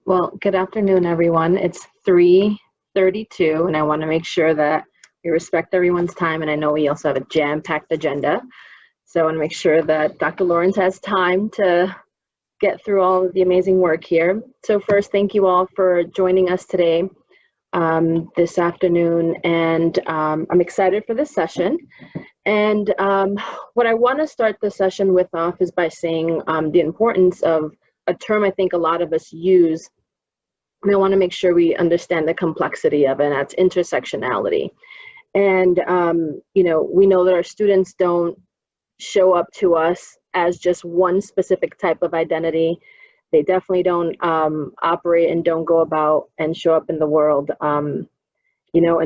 Well, good afternoon, everyone. It's 3:32, and I want to make sure that we respect everyone's time, and I know we also have a jam-packed agenda. So I want to make sure that Dr. Lawrence has time to get through all of the amazing work here. So first, thank you all for joining us today, this afternoon, and I'm excited for this session. And what I want to start the session with off is by saying the importance of a term I think a lot of us use. And I want to make sure we understand the complexity of it, and that's intersectionality. And, we know that our students don't show up to us as just one specific type of identity. They definitely don't operate and don't go about and show up in the world, in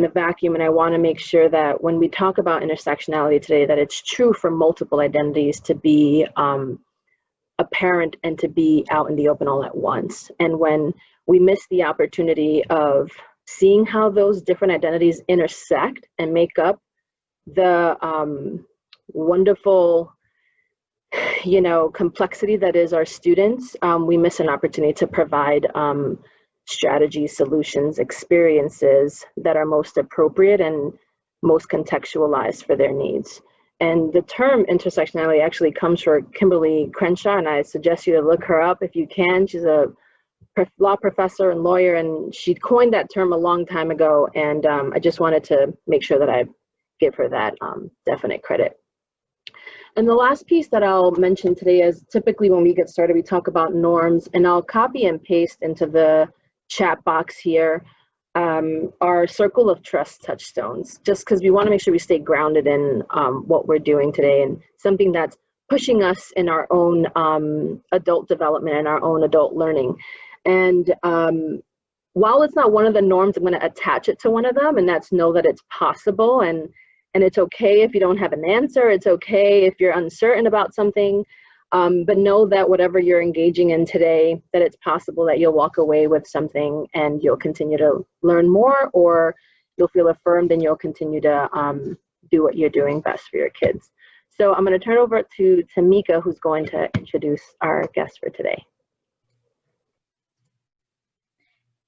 a vacuum. And I want to make sure that when we talk about intersectionality today, that it's true for multiple identities to be apparent and to be out in the open all at once. And when we miss the opportunity of seeing how those different identities intersect and make up the wonderful, complexity that is our students, we miss an opportunity to provide strategies, solutions, experiences that are most appropriate and most contextualized for their needs. And the term intersectionality actually comes from Kimberly Crenshaw, and I suggest you to look her up if you can. She's a law professor and lawyer, and she coined that term a long time ago, and I just wanted to make sure that I give her that definite credit. And the last piece that I'll mention today is typically when we get started, we talk about norms, and I'll copy and paste into the chat box here our circle of trust touchstones, just because we want to make sure we stay grounded in what we're doing today and something that's pushing us in our own adult development and our own adult learning. And while it's not one of the norms, I'm going to attach it to one of them, and that's know that it's possible, and it's okay if you don't have an answer. It's okay if you're uncertain about something, but know that whatever you're engaging in today, that it's possible that you'll walk away with something and you'll continue to learn more, or you'll feel affirmed and you'll continue to do what you're doing best for your kids. So I'm going to turn over to Tamika, who's going to introduce our guest for today.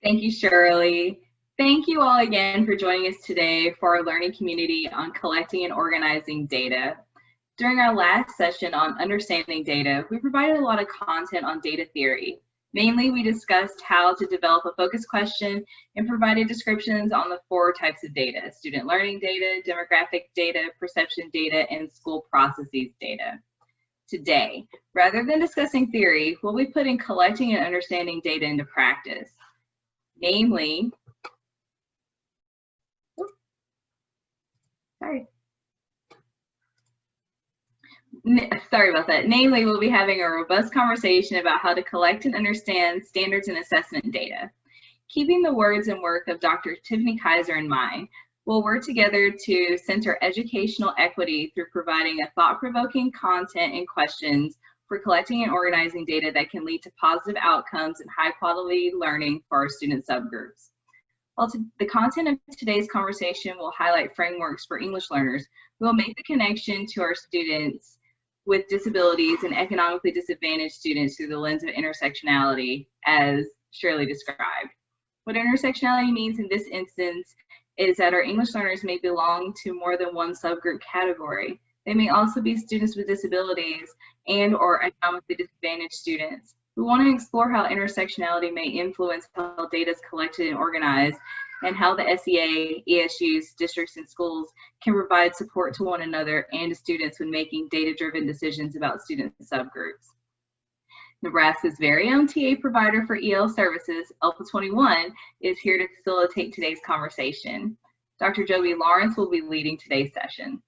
Thank you, Shirley. Thank you all again for joining us today for our learning community on collecting and organizing data. During our last session on understanding data, we provided a lot of content on data theory. Mainly, we discussed how to develop a focus question and provided descriptions on the 4 types of data: student learning data, demographic data, perception data, and school processes data. Today, rather than discussing theory, we'll be putting collecting and understanding data into practice. Namely, sorry about that. Namely, we'll be having a robust conversation about how to collect and understand standards and assessment data. Keeping the words and work of Dr. Tiffany Kaiser in mind, we'll work together to center educational equity through providing a thought-provoking content and questions for collecting and organizing data that can lead to positive outcomes and high-quality learning for our student subgroups. While the content of today's conversation will highlight frameworks for English learners, we'll make the connection to our students with disabilities and economically disadvantaged students through the lens of intersectionality, as Shirley described. What intersectionality means in this instance is that our English learners may belong to more than one subgroup category. They may also be students with disabilities and/or economically disadvantaged students. We want to explore how intersectionality may influence how data is collected and organized, and how the SEA, ESUs, districts, and schools can provide support to one another and to students when making data-driven decisions about student subgroups. Nebraska's very own TA provider for EL services, Alpha 21, is here to facilitate today's conversation. Dr. Joby Lawrence will be leading today's session.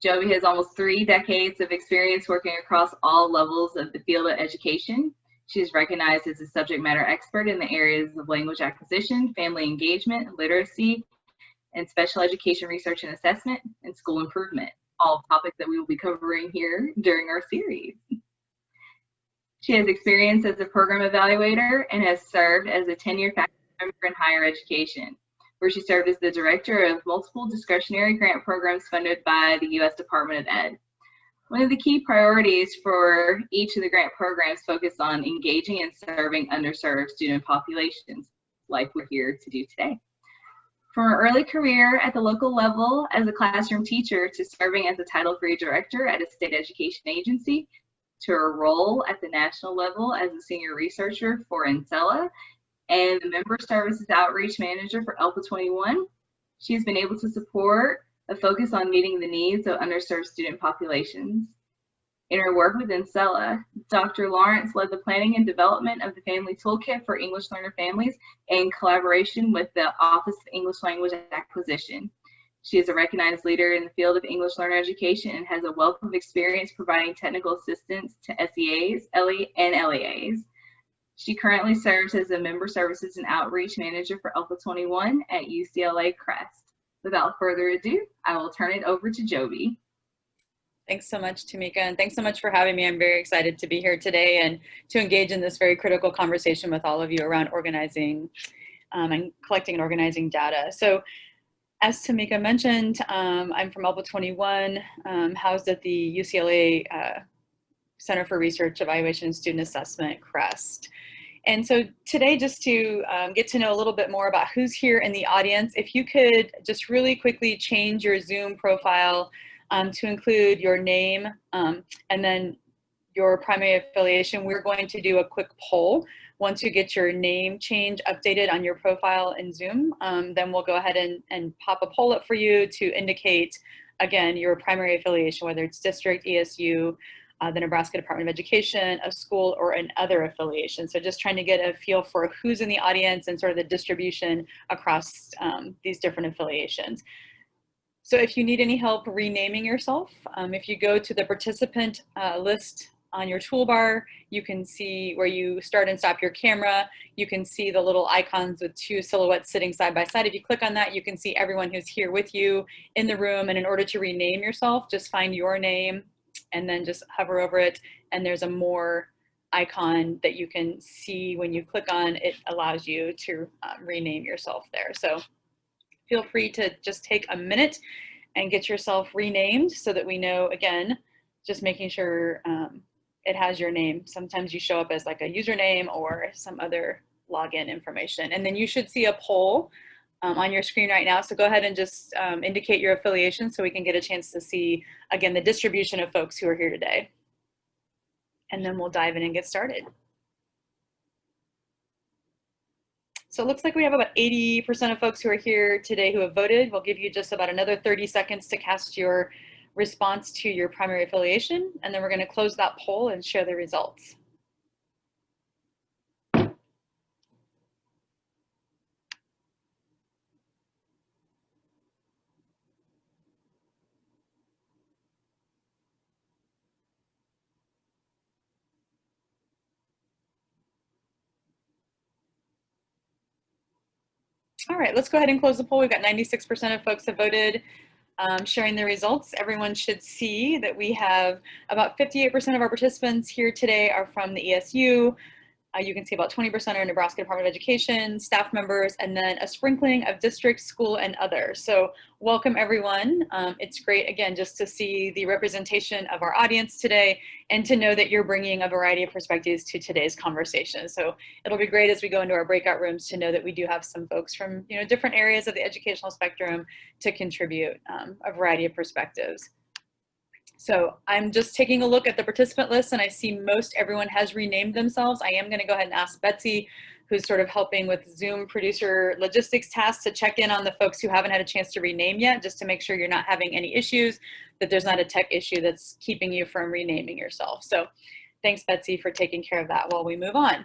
Joby has almost 3 decades of experience working across all levels of the field of education. She is recognized as a subject matter expert in the areas of language acquisition, family engagement, literacy, and special education research and assessment, and school improvement, all topics that we will be covering here during our series. She has experience as a program evaluator and has served as a tenured faculty member in higher education, where she served as the director of multiple discretionary grant programs funded by the U.S. Department of Ed. One of the key priorities for each of the grant programs focus on engaging and serving underserved student populations, like we're here to do today. From her early career at the local level as a classroom teacher to serving as a Title III director at a state education agency, to her role at the national level as a senior researcher for NCELA and the Member Services Outreach Manager for ELPA 21, she has been able to support a focus on meeting the needs of underserved student populations. In her work with NCELA, Dr. Lawrence led the planning and development of the Family Toolkit for English Learner Families in collaboration with the Office of English Language Acquisition. She is a recognized leader in the field of English learner education and has a wealth of experience providing technical assistance to SEAs, and LEAs. She currently serves as a Member Services and Outreach Manager for ELPA 21 at UCLA Crest. Without further ado, I will turn it over to Joby. Thanks so much, Tamika, and thanks so much for having me. I'm very excited to be here today and to engage in this very critical conversation with all of you around organizing and collecting and organizing data. So as Tamika mentioned, I'm from ELPA 21, housed at the UCLA Center for Research, Evaluation, and Student Assessment, CREST. And so today, just to get to know a little bit more about who's here in the audience, if you could just really quickly change your Zoom profile to include your name and then your primary affiliation. We're going to do a quick poll. Once you get your name change updated on your profile in Zoom, then we'll go ahead and pop a poll up for you to indicate, again, your primary affiliation, whether it's district, ESU, the Nebraska Department of Education, a school, or an other affiliation. So just trying to get a feel for who's in the audience and sort of the distribution across these different affiliations. So if you need any help renaming yourself, if you go to the participant list on your toolbar, you can see where you start and stop your camera. You can see the little icons with two silhouettes sitting side by side. If you click on that, you can see everyone who's here with you in the room. And in order to rename yourself, just find your name and then just hover over it. And there's a more icon that you can see when you click on. It allows you to rename yourself there. So feel free to just take a minute and get yourself renamed so that we know, again, just making sure it has your name. Sometimes you show up as like a username or some other login information. And then you should see a poll on your screen right now. So go ahead and just indicate your affiliation so we can get a chance to see, again, the distribution of folks who are here today. And then we'll dive in and get started. So it looks like we have about 80% of folks who are here today who have voted. We'll give you just about another 30 seconds to cast your response to your primary affiliation, and then we're going to close that poll and share the results. All right, let's go ahead and close the poll. We've got 96% of folks have voted. Sharing the results, everyone should see that we have about 58% of our participants here today are from the ESU. You can see about 20% are Nebraska Department of Education, staff members, and then a sprinkling of district, school, and others. So welcome everyone. It's great, again, just to see the representation of our audience today and to know that you're bringing a variety of perspectives to today's conversation. So it'll be great as we go into our breakout rooms to know that we do have some folks from different areas of the educational spectrum to contribute a variety of perspectives. So I'm just taking a look at the participant list and I see most everyone has renamed themselves. I am going to go ahead and ask Betsy, who's sort of helping with Zoom producer logistics tasks, to check in on the folks who haven't had a chance to rename yet, just to make sure you're not having any issues, that there's not a tech issue that's keeping you from renaming yourself. So thanks, Betsy, for taking care of that while we move on.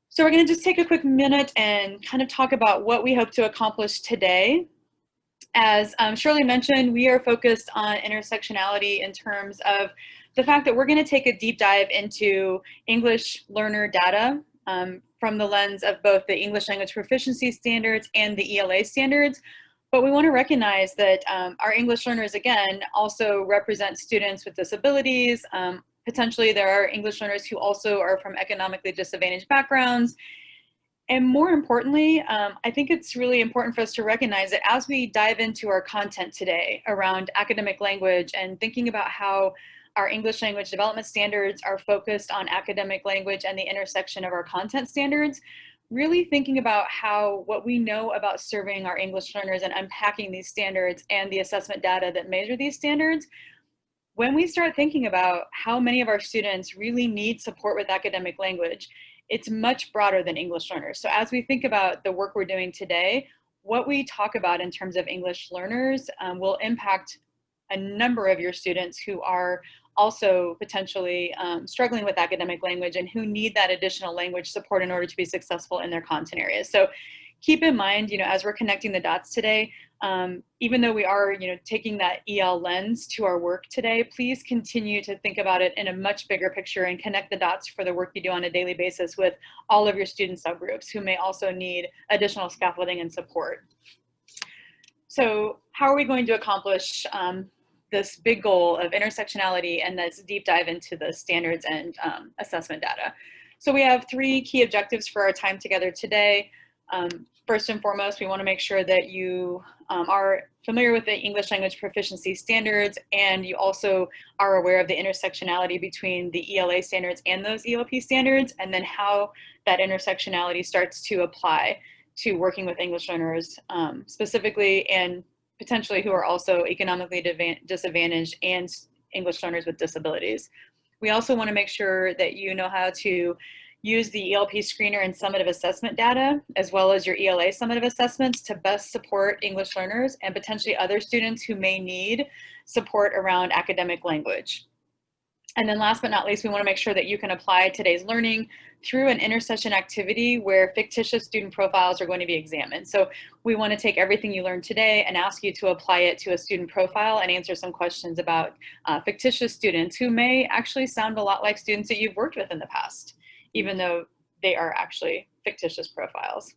So we're going to just take a quick minute and kind of talk about what we hope to accomplish today. As Shirley mentioned, we are focused on intersectionality in terms of the fact that we're going to take a deep dive into English learner data from the lens of both the English language proficiency standards and the ELA standards. But we want to recognize that our English learners, again, also represent students with disabilities. Potentially, there are English learners who also are from economically disadvantaged backgrounds. And more importantly, I think it's really important for us to recognize that as we dive into our content today around academic language and thinking about how Our English language development standards are focused on academic language and the intersection of our content standards, really thinking about how what we know about serving our English learners and unpacking these standards and the assessment data that measure these standards. When we start thinking about how many of our students really need support with academic language, it's much broader than English learners. So as we think about the work we're doing today, what we talk about in terms of English learners will impact a number of your students who are also potentially struggling with academic language and who need that additional language support in order to be successful in their content areas. So keep in mind, as we're connecting the dots today, even though we are, taking that EL lens to our work today, please continue to think about it in a much bigger picture and connect the dots for the work you do on a daily basis with all of your student subgroups who may also need additional scaffolding and support. So how are we going to accomplish this big goal of intersectionality and this deep dive into the standards and assessment data? So we have 3 key objectives for our time together today. First and foremost, we want to make sure that you are familiar with the English language proficiency standards, and you also are aware of the intersectionality between the ELA standards and those ELP standards, and then how that intersectionality starts to apply to working with English learners specifically, and potentially who are also economically disadvantaged and English learners with disabilities. We also want to make sure that you know how to use the ELP screener and summative assessment data, as well as your ELA summative assessments, to best support English learners and potentially other students who may need support around academic language. And then last but not least, we want to make sure that you can apply today's learning through an intersession activity where fictitious student profiles are going to be examined. So we want to take everything you learned today and ask you to apply it to a student profile and answer some questions about fictitious students who may actually sound a lot like students that you've worked with in the past, even though they are actually fictitious profiles.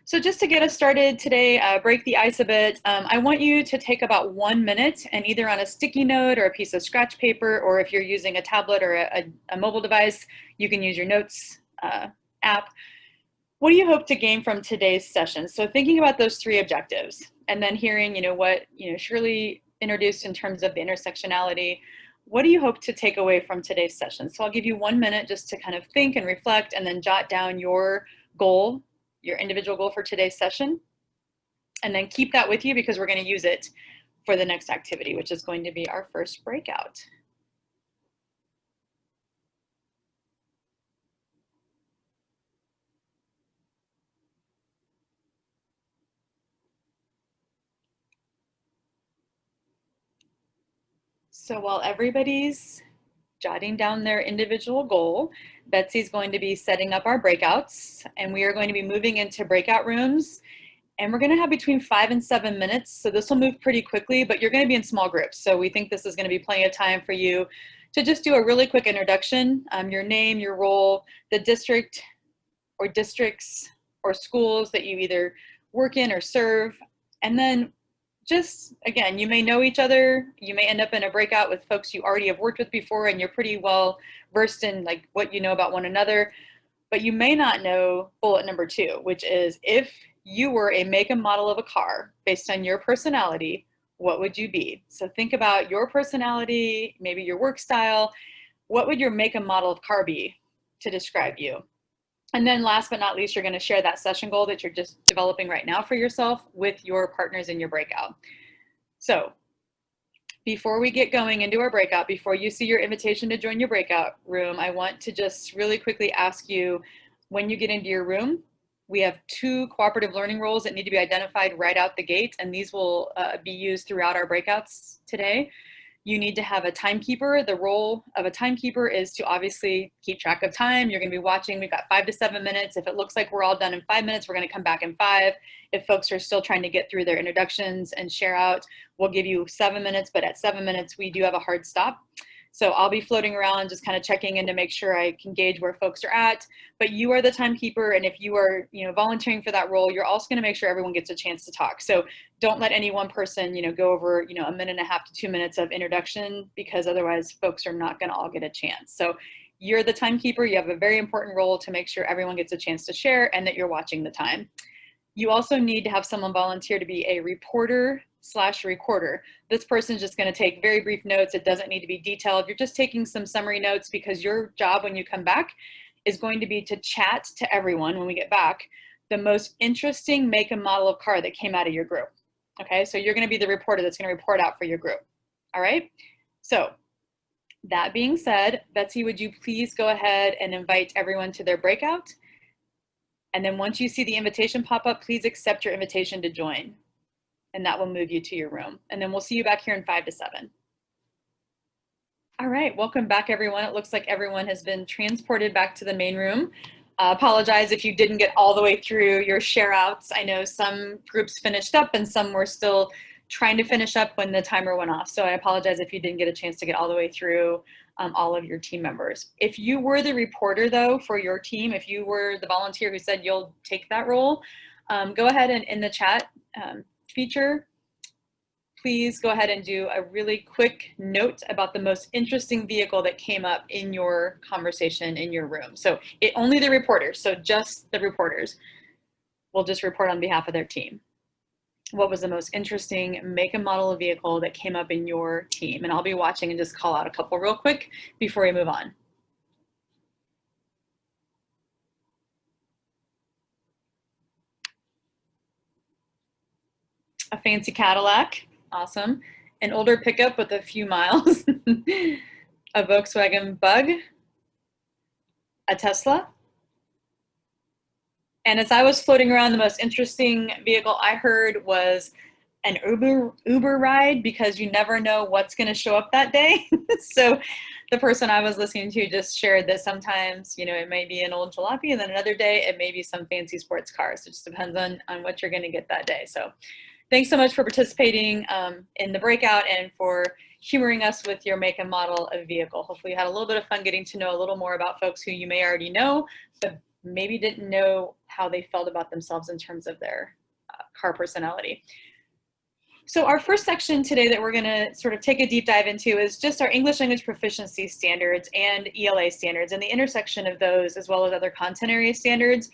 So just to get us started today, break the ice a bit, I want you to take about 1 minute and either on a sticky note or a piece of scratch paper, or if you're using a tablet or a mobile device, you can use your notes app. What do you hope to gain from today's session? So thinking about those 3 objectives, and then hearing what Shirley introduced in terms of the intersectionality, what do you hope to take away from today's session? So I'll give you 1 minute just to kind of think and reflect, and then jot down your goal, your individual goal for today's session, and then keep that with you because we're going to use it for the next activity, which is going to be our first breakout. So while everybody's jotting down their individual goal, Betsy's going to be setting up our breakouts, and we are going to be moving into breakout rooms, and we're going to have between 5 and 7 minutes. So this will move pretty quickly, but you're going to be in small groups. So we think this is going to be plenty of time for you to just do a really quick introduction, your name, your role, the district or districts or schools that you either work in or serve, and then just, again, you may know each other. You may end up in a breakout with folks you already have worked with before and you're pretty well versed in like what you know about one another, but you may not know bullet number 2, which is if you were a make and model of a car based on your personality, what would you be? So think about your personality, maybe your work style. What would your make and model of car be to describe you? And then last but not least, you're going to share that session goal that you're just developing right now for yourself with your partners in your breakout. So before we get going into our breakout, before you see your invitation to join your breakout room, I want to just really quickly ask you, when you get into your room, we have 2 cooperative learning roles that need to be identified right out the gate, and these will be used throughout our breakouts today. You need to have a timekeeper. The role of a timekeeper is to obviously keep track of time. You're going to be watching. We've got 5 to 7 minutes. If it looks like we're all done in 5 minutes, we're going to come back in 5. If folks are still trying to get through their introductions and share out, we'll give you 7 minutes, but at 7 minutes, we do have a hard stop. So I'll be floating around, just kind of checking in to make sure I can gauge where folks are at. But you are the timekeeper, and if you are, volunteering for that role, you're also going to make sure everyone gets a chance to talk. So don't let any one person, go over, 1.5 minutes to 2 minutes of introduction, because otherwise folks are not going to all get a chance. So you're the timekeeper. You have a very important role to make sure everyone gets a chance to share and that you're watching the time. You also need to have someone volunteer to be a reporter/recorder. This person's just going to take very brief notes. It doesn't need to be detailed. You're just taking some summary notes because your job when you come back is going to be to chat to everyone when we get back the most interesting make and model of car that came out of your group. Okay, so you're going to be the reporter that's going to report out for your group. All right, so that being said, Betsy, would you please go ahead and invite everyone to their breakout? And then once you see the invitation pop up, please accept your invitation to join. And that will move you to your room. And then we'll see you back here in 5 to 7. All right, welcome back everyone. It looks like everyone has been transported back to the main room. Apologize if you didn't get all the way through your share outs. I know some groups finished up and some were still trying to finish up when the timer went off. So I apologize if you didn't get a chance to get all the way through all of your team members. If you were the reporter though for your team, if you were the volunteer who said you'll take that role, go ahead and in the chat feature, please go ahead and do a really quick note about the most interesting vehicle that came up in your conversation in your room. So only the reporters, so just the reporters will just report on behalf of their team. What was the most interesting make and model of vehicle that came up in your team? And I'll be watching and just call out a couple real quick before we move on. A fancy Cadillac, awesome. An older pickup with a few miles, a Volkswagen Bug, a Tesla. And as I was floating around, the most interesting vehicle I heard was an Uber ride, because you never know what's going to show up that day. So the person I was listening to just shared that sometimes, you know, it may be an old jalopy, and then another day it may be some fancy sports car. So it just depends on what you're going to get that day. So thanks so much for participating in the breakout and for humoring us with your make and model of vehicle. Hopefully you had a little bit of fun getting to know a little more about folks who you may already know, but maybe didn't know how they felt about themselves in terms of their car personality. So our first section today that we're going to sort of take a deep dive into is just our English language proficiency standards and ELA standards and the intersection of those, as well as other content area standards.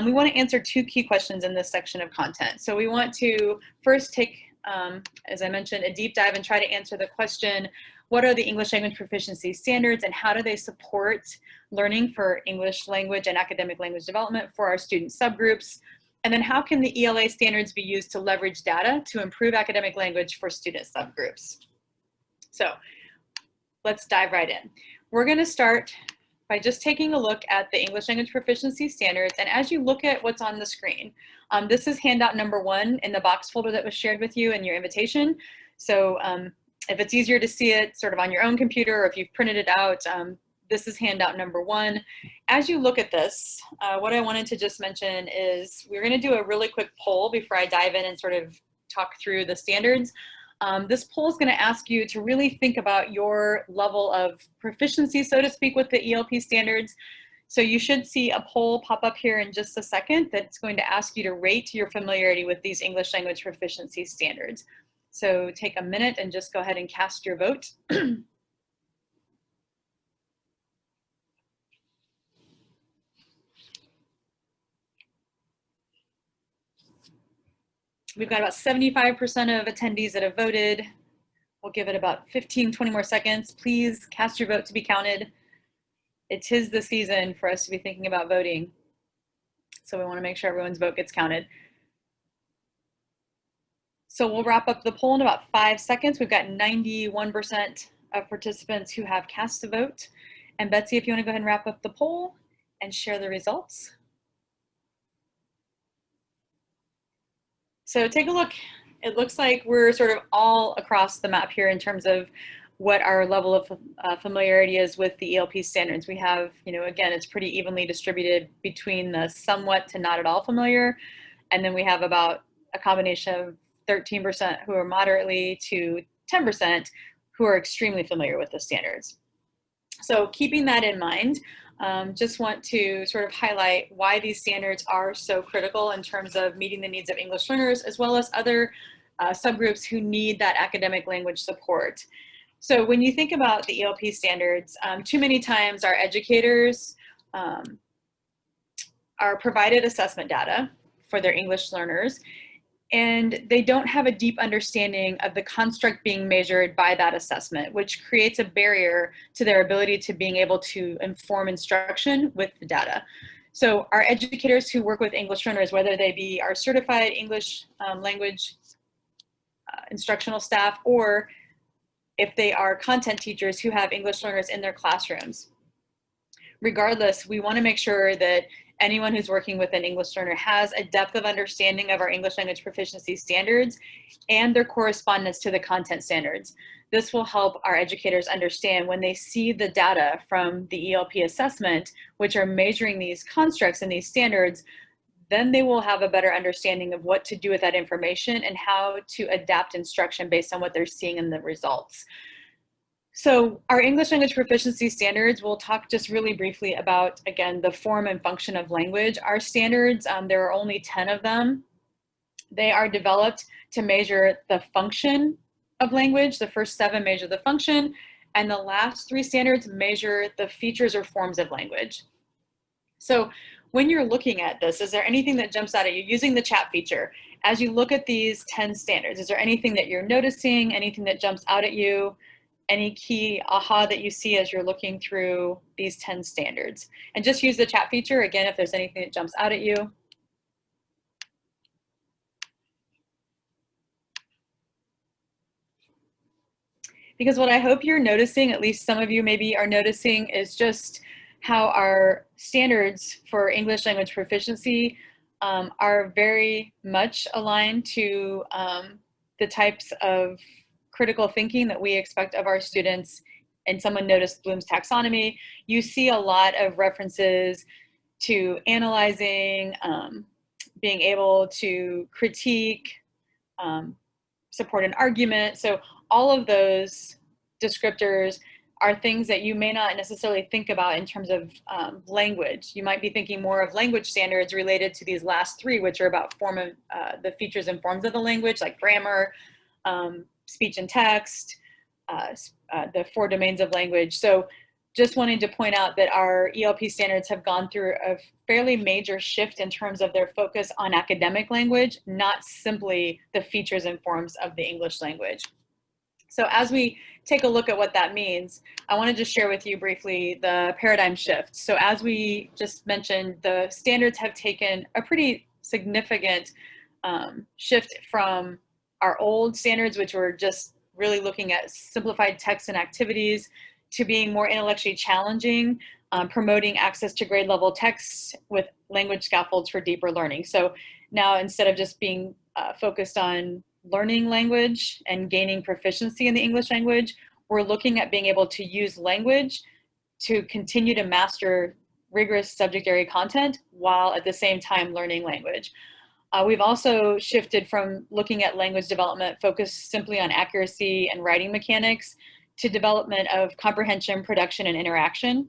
We want to answer 2 key questions in this section of content. So we want to first take, as I mentioned, a deep dive and try to answer the question, what are the English language proficiency standards and how do they support learning for English language and academic language development for our student subgroups? And then how can the ELA standards be used to leverage data to improve academic language for student subgroups? So let's dive right in. We're going to start by just taking a look at the English language proficiency standards. And as you look at what's on the screen, this is handout number 1 in the box folder that was shared with you in your invitation. So if it's easier to see it sort of on your own computer, or if you've printed it out, this is handout number 1. As you look at this, what I wanted to just mention is we're going to do a really quick poll before I dive in and sort of talk through the standards. This poll is going to ask you to really think about your level of proficiency, so to speak, with the ELP standards. So you should see a poll pop up here in just a second that's going to ask you to rate your familiarity with these English language proficiency standards. So take a minute and just go ahead and cast your vote. We've got about 75% of attendees that have voted. We'll give it about 15, 20 more seconds. Please cast your vote to be counted. It is the season for us to be thinking about voting. So we want to make sure everyone's vote gets counted. So we'll wrap up the poll in about 5 seconds. We've got 91% of participants who have cast a vote. And Betsy, if you want to go ahead and wrap up the poll and share the results. So take a look. It looks like we're sort of all across the map here in terms of what our level of familiarity is with the ELP standards. We have, you know, again, it's pretty evenly distributed between the somewhat to not at all familiar. And then we have about a combination of 13% who are moderately to 10% who are extremely familiar with the standards. So keeping that in mind, just want to sort of highlight why these standards are so critical in terms of meeting the needs of English learners, as well as other subgroups who need that academic language support. So when you think about the ELP standards, too many times our educators are provided assessment data for their English learners, and they don't have a deep understanding of the construct being measured by that assessment, which creates a barrier to their ability to being able to inform instruction with the data. So our educators who work with English learners, whether they be our certified English language instructional staff, or if they are content teachers who have English learners in their classrooms, regardless, we want to make sure that anyone who's working with an English learner has a depth of understanding of our English language proficiency standards and their correspondence to the content standards. This will help our educators understand when they see the data from the ELP assessment, which are measuring these constructs and these standards, then they will have a better understanding of what to do with that information and how to adapt instruction based on what they're seeing in the results. So our English language proficiency standards, we'll talk just really briefly about, again, the form and function of language. Our standards, there are only 10 of them. They are developed to measure the function of language. The first 7 measure the function, and the last 3 standards measure the features or forms of language. So when you're looking at this, is there anything that jumps out at you using the chat feature? As you look at these 10 standards, is there anything that you're noticing, anything that jumps out at you? Any key aha that you see as you're looking through these 10 standards? And just use the chat feature, again, if there's anything that jumps out at you. Because what I hope you're noticing, at least some of you maybe are noticing, is just how our standards for English language proficiency are very much aligned to the types of critical thinking that we expect of our students. And someone noticed Bloom's taxonomy. You see a lot of references to analyzing, being able to critique, support an argument. So all of those descriptors are things that you may not necessarily think about in terms of language. You might be thinking more of language standards related to these last 3, which are about form of the features and forms of the language, like grammar, speech and text, the 4 domains of language. So just wanting to point out that our ELP standards have gone through a fairly major shift in terms of their focus on academic language, not simply the features and forms of the English language. So as we take a look at what that means, I wanted to share with you briefly the paradigm shift. So as we just mentioned, the standards have taken a pretty significant shift from our old standards, which were just really looking at simplified text and activities, to being more intellectually challenging, promoting access to grade level texts with language scaffolds for deeper learning. So now, instead of just being focused on learning language and gaining proficiency in the English language, we're looking at being able to use language to continue to master rigorous subject area content while at the same time learning language. We've also shifted from looking at language development focused simply on accuracy and writing mechanics to development of comprehension, production, and interaction.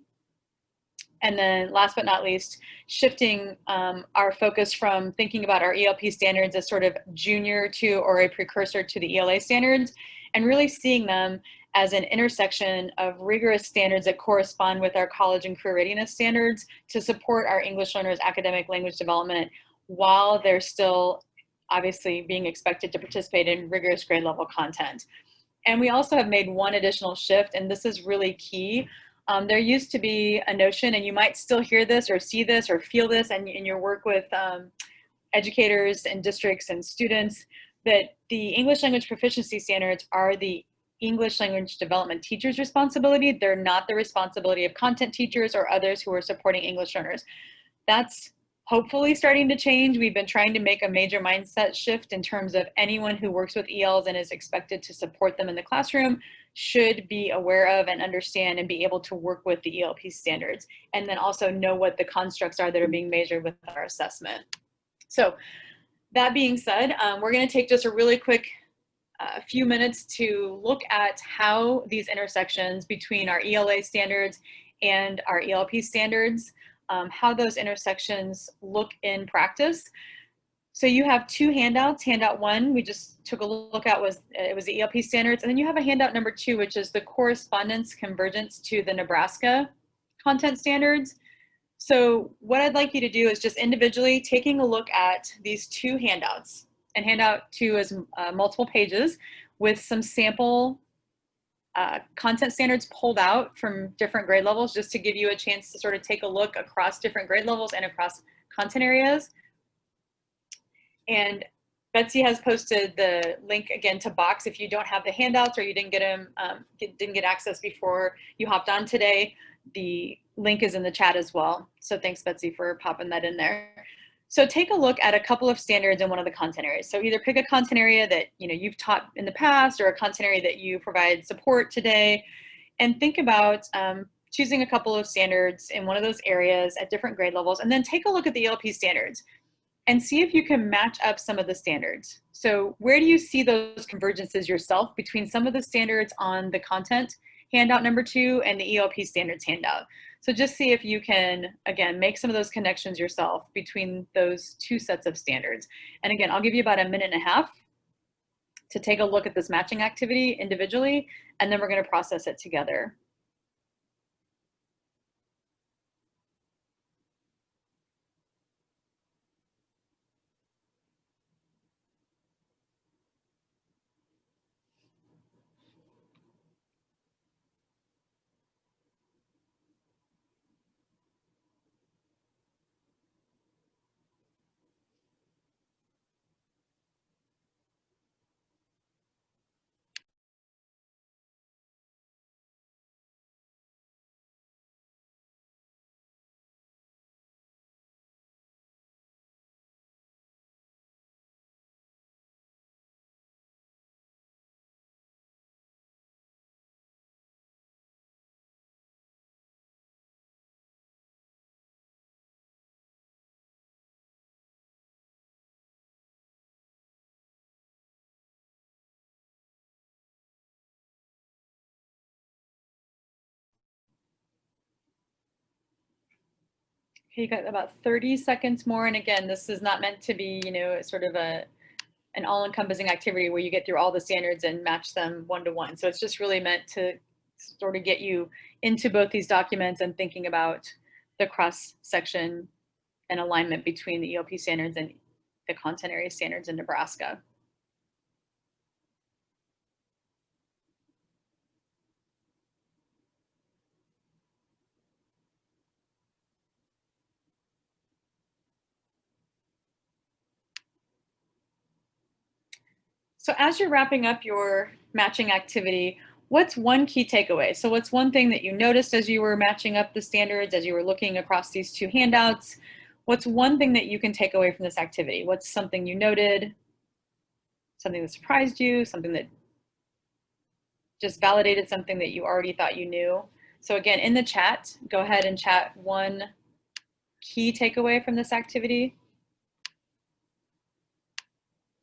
And then last but not least, shifting our focus from thinking about our ELP standards as sort of junior to or a precursor to the ELA standards, and really seeing them as an intersection of rigorous standards that correspond with our college and career readiness standards to support our English learners' academic language development while they're still obviously being expected to participate in rigorous grade level content. And we also have made one additional shift, and this is really key. There used to be a notion, and you might still hear this or see this or feel this in your work with educators and districts and students, that the English language proficiency standards are the English language development teachers' responsibility. They're not the responsibility of content teachers or others who are supporting English learners. That's hopefully starting to change. We've been trying to make a major mindset shift in terms of anyone who works with ELs and is expected to support them in the classroom should be aware of and understand and be able to work with the ELP standards, and then also know what the constructs are that are being measured with our assessment. So that being said, we're going to take just a really quick few minutes to look at how these intersections between our ELA standards and our ELP standards, how those intersections look in practice. So you have 2 handouts. Handout 1, we just took a look at, was the ELP standards. And then you have a handout number 2, which is the correspondence convergence to the Nebraska content standards. So what I'd like you to do is just individually taking a look at these two handouts, and handout 2 is multiple pages with some sample content standards pulled out from different grade levels, just to give you a chance to sort of take a look across different grade levels and across content areas. And Betsy has posted the link again to Box if you don't have the handouts or you didn't get them, didn't get access before you hopped on today. The link is in the chat as well. So thanks, Betsy, for popping that in there. So take a look at a couple of standards in one of the content areas. So either pick a content area that you've taught in the past or a content area that you provide support today, and think about choosing a couple of standards in one of those areas at different grade levels, and then take a look at the ELP standards and see if you can match up some of the standards. So where do you see those convergences yourself between some of the standards on the content handout number 2 and the ELP standards handout? So just see if you can, again, make some of those connections yourself between those two sets of standards. And again, I'll give you about a minute and a half to take a look at this matching activity individually, and then we're going to process it together. Okay, you got about 30 seconds more. And again, this is not meant to be, sort of an all-encompassing activity where you get through all the standards and match them one-to-one. So it's just really meant to sort of get you into both these documents and thinking about the cross-section and alignment between the ELP standards and the content area standards in Nebraska. So as you're wrapping up your matching activity, what's one key takeaway? So what's one thing that you noticed as you were matching up the standards, as you were looking across these two handouts? What's one thing that you can take away from this activity? What's something you noted, something that surprised you, something that just validated something that you already thought you knew? So again, in the chat, go ahead and chat one key takeaway from this activity,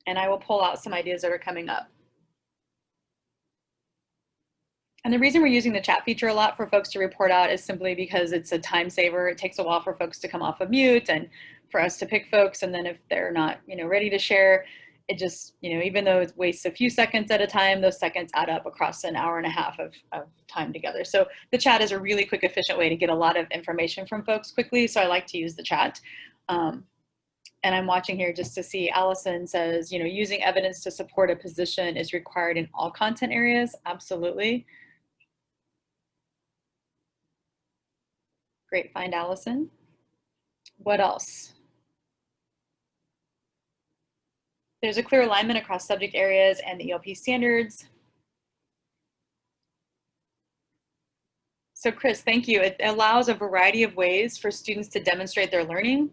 and I will pull out some ideas that are coming up. And the reason we're using the chat feature a lot for folks to report out is simply because it's a time saver. It takes a while for folks to come off of mute and for us to pick folks. And then if they're not, ready to share, it just, even though it wastes a few seconds at a time, those seconds add up across an hour and a half of time together. So the chat is a really quick, efficient way to get a lot of information from folks quickly. So I like to use the chat. And I'm watching here just to see, Allison says, using evidence to support a position is required in all content areas. Absolutely. Great find, Allison. What else? There's a clear alignment across subject areas and the ELP standards. So Chris, thank you. It allows a variety of ways for students to demonstrate their learning.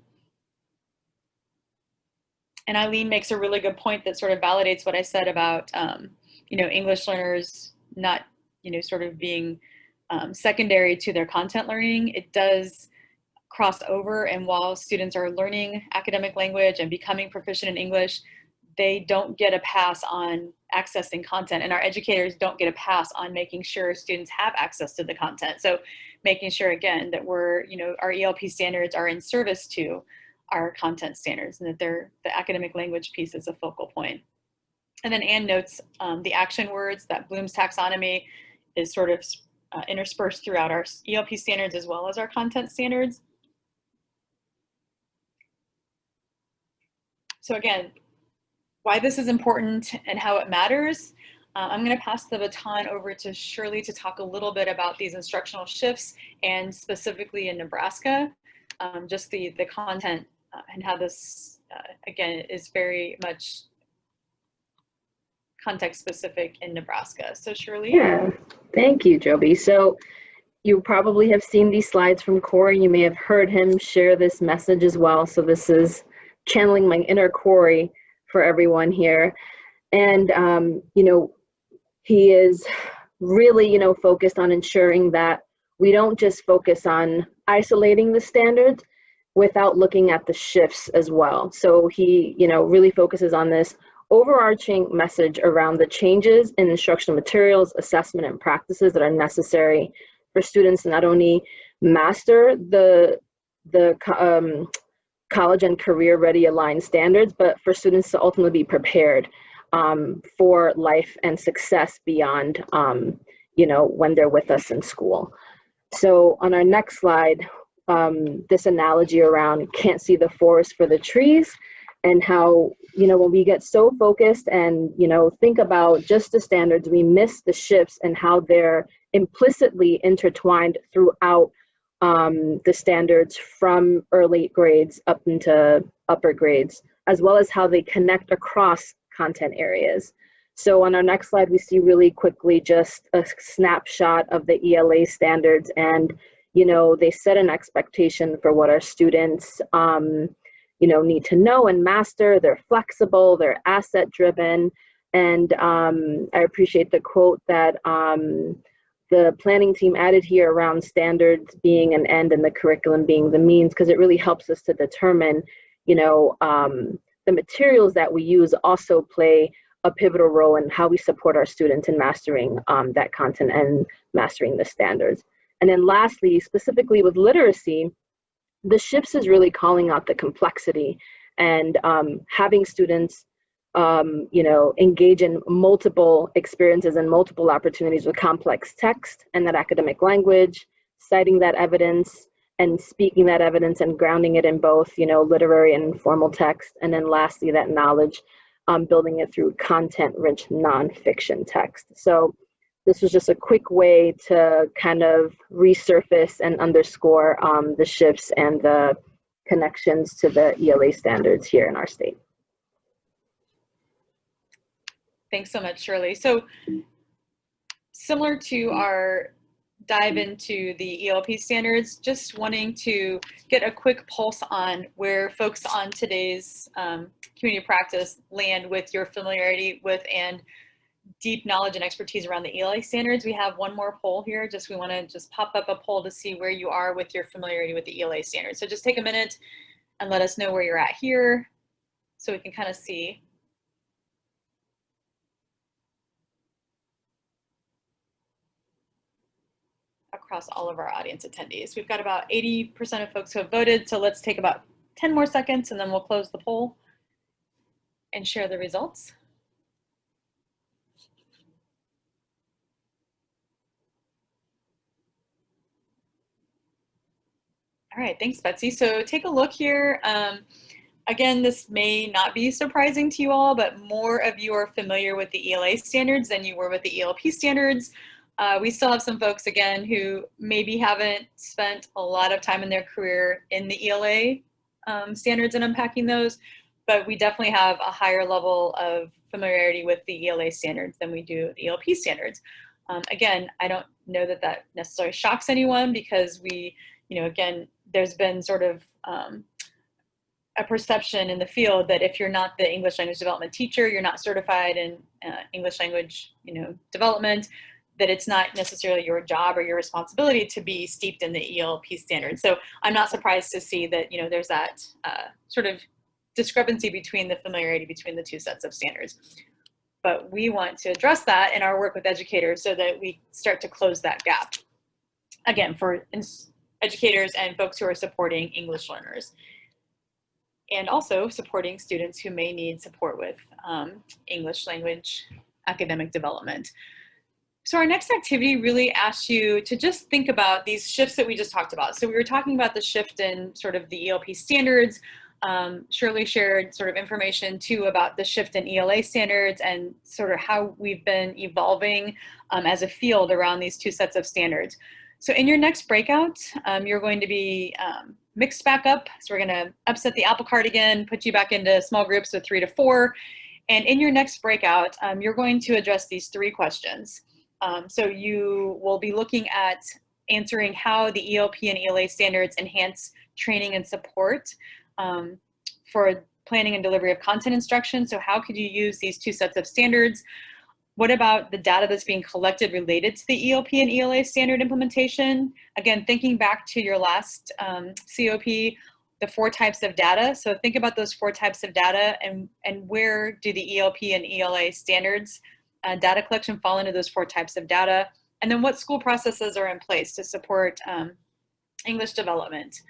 And Eileen makes a really good point that sort of validates what I said about, English learners not, sort of being secondary to their content learning. It does cross over, and while students are learning academic language and becoming proficient in English, they don't get a pass on accessing content, and our educators don't get a pass on making sure students have access to the content. So making sure, again, that we're, our ELP standards are in service to our content standards, and that the academic language piece is a focal point. And then Anne notes the action words, that Bloom's taxonomy is sort of interspersed throughout our ELP standards as well as our content standards. So again, why this is important and how it matters. I'm going to pass the baton over to Shirley to talk a little bit about these instructional shifts and specifically in Nebraska, just the content and how this, again, is very much context specific in Nebraska. So Shirley? Yeah, thank you, Joby. So you probably have seen these slides from Corey. You may have heard him share this message as well. So this is channeling my inner Corey for everyone here. And, you know, he is really, you know, focused on ensuring that we don't just focus on isolating the standards without looking at the shifts as well. So he, you know, really focuses on this overarching message around the changes in instructional materials, assessment, and practices that are necessary for students to not only master the college and career ready aligned standards, but for students to ultimately be prepared for life and success beyond, you know, when they're with us in school. So on our next slide, this analogy around can't see the forest for the trees, and how, you know, when we get so focused and, you know, think about just the standards, we miss the shifts and how they're implicitly intertwined throughout the standards from early grades up into upper grades, as well as how they connect across content areas. So on our next slide, we see really quickly just a snapshot of the ELA standards, and, you know, they set an expectation for what our students, you know, need to know and master. They're flexible, they're asset driven. And I appreciate the quote that the planning team added here around standards being an end and the curriculum being the means, because it really helps us to determine, you know, the materials that we use also play a pivotal role in how we support our students in mastering that content and mastering the standards. And then lastly, specifically with literacy, the shifts is really calling out the complexity and having students, you know, engage in multiple experiences and multiple opportunities with complex text and that academic language, citing that evidence and speaking that evidence and grounding it in both, you know, literary and formal text. And then lastly, that knowledge, building it through content-rich nonfiction text. So this was just a quick way to kind of resurface and underscore the shifts and the connections to the ELA standards here in our state. Thanks so much, Shirley. So similar to our dive into the ELP standards, just wanting to get a quick pulse on where folks on today's community practice land with your familiarity with and deep knowledge and expertise around the ELA standards. We have one more poll here. We want to just pop up a poll to see where you are with your familiarity with the ELA standards. So just take a minute and let us know where you're at here so we can kind of see. Across all of our audience attendees. We've got about 80% of folks who have voted, so let's take about 10 more seconds and then we'll close the poll and share the results. All right, thanks, Betsy. So take a look here. Again, this may not be surprising to you all, but more of you are familiar with the ELA standards than you were with the ELP standards. We still have some folks, again, who maybe haven't spent a lot of time in their career in the ELA standards and unpacking those, but we definitely have a higher level of familiarity with the ELA standards than we do the ELP standards. Again, I don't know that that necessarily shocks anyone because we, you know, again, there's been sort of a perception in the field that if you're not the English language development teacher, you're not certified in English language, you know, development, that it's not necessarily your job or your responsibility to be steeped in the ELP standards. So I'm not surprised to see that, you know, there's that sort of discrepancy between the familiarity between the two sets of standards. But we want to address that in our work with educators so that we start to close that gap. Again, for educators and folks who are supporting English learners. And also supporting students who may need support with English language academic development. So our next activity really asks you to just think about these shifts that we just talked about. So we were talking about the shift in sort of the ELP standards, Shirley shared sort of information too about the shift in ELA standards and sort of how we've been evolving as a field around these two sets of standards. So in your next breakout, you're going to be mixed back up. So we're going to upset the apple cart again, put you back into small groups of 3 to 4. And in your next breakout, you're going to address these 3 questions. So you will be looking at answering how the ELP and ELA standards enhance training and support for planning and delivery of content instruction. So how could you use these 2 sets of standards? What about the data that's being collected related to the ELP and ELA standard implementation? Again, thinking back to your last COP, the 4 types of data. So think about those 4 types of data and where do the ELP and ELA standards data collection fall into those 4 types of data? And then what school processes are in place to support English development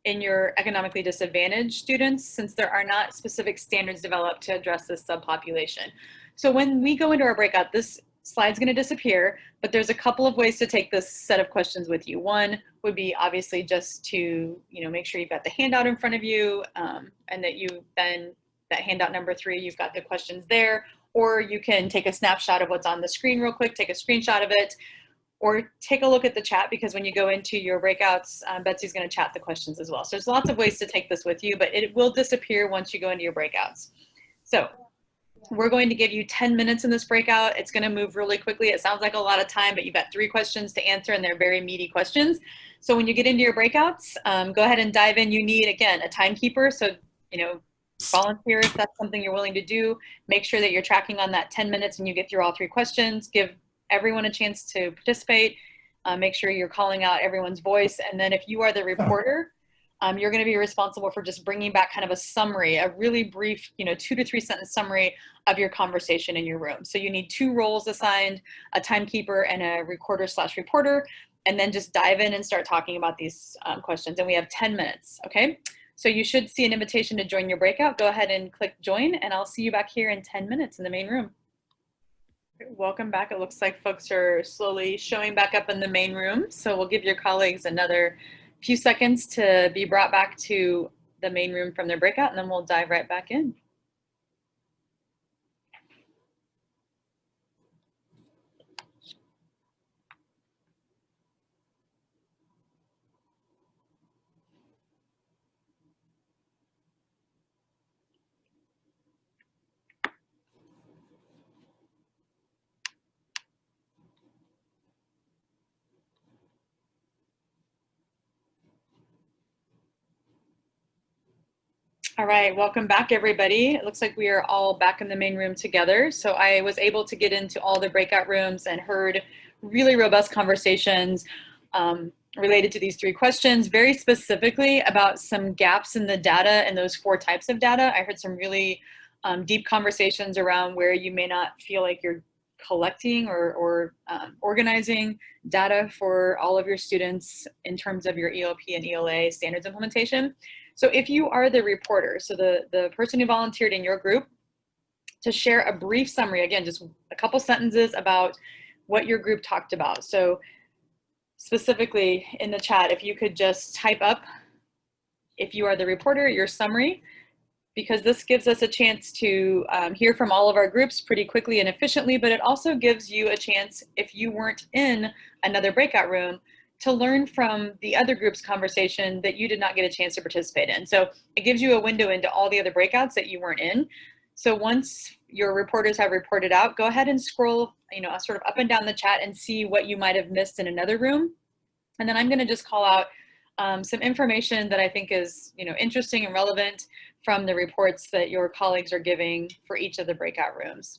in your economically disadvantaged students, since there are not specific standards developed to address this subpopulation. So when we go into our breakout, this slide's going to disappear, but there's a couple of ways to take this set of questions with you. One would be obviously just to make sure you've got the handout in front of you, and that you then, that handout number 3, you've got the questions there, or you can take a snapshot of what's on the screen real quick, take a screenshot of it, or take a look at the chat, because when you go into your breakouts, Betsy's going to chat the questions as well. So there's lots of ways to take this with you, but it will disappear once you go into your breakouts. So we're going to give you 10 minutes in this breakout. It's going to move really quickly. It sounds like a lot of time, but you've got 3 questions to answer, and they're very meaty questions. So when you get into your breakouts, go ahead and dive in. You need, again, a timekeeper. So, volunteer if that's something you're willing to do. Make sure that you're tracking on that 10 minutes and you get through all 3 questions. Give everyone a chance to participate. Make sure you're calling out everyone's voice. And then if you are the reporter, you're going to be responsible for just bringing back kind of a summary, a really brief, 2 to 3 sentence summary of your conversation in your room. So you need 2 roles assigned, a timekeeper and a recorder/reporter, and then just dive in and start talking about these questions. And we have 10 minutes, okay? So you should see an invitation to join your breakout. Go ahead and click join, and I'll see you back here in 10 minutes in the main room. Welcome back. It looks like folks are slowly showing back up in the main room. So we'll give your colleagues another few seconds to be brought back to the main room from their breakout, and then we'll dive right back in. All right, welcome back everybody. It looks like we are all back in the main room together. So I was able to get into all the breakout rooms and heard really robust conversations related to these 3 questions, very specifically about some gaps in the data and those 4 types of data. I heard some really deep conversations around where you may not feel like you're collecting or organizing data for all of your students in terms of your ELP and ELA standards implementation. So if you are the reporter, so the person who volunteered in your group to share a brief summary, again, just a couple sentences about what your group talked about. So specifically in the chat, if you could just type up, if you are the reporter, your summary, because this gives us a chance to hear from all of our groups pretty quickly and efficiently, but it also gives you a chance, if you weren't in another breakout room, to learn from the other group's conversation that you did not get a chance to participate in. So it gives you a window into all the other breakouts that you weren't in. So once your reporters have reported out, go ahead and scroll, sort of up and down the chat and see what you might have missed in another room. And then I'm gonna just call out some information that I think is, interesting and relevant from the reports that your colleagues are giving for each of the breakout rooms.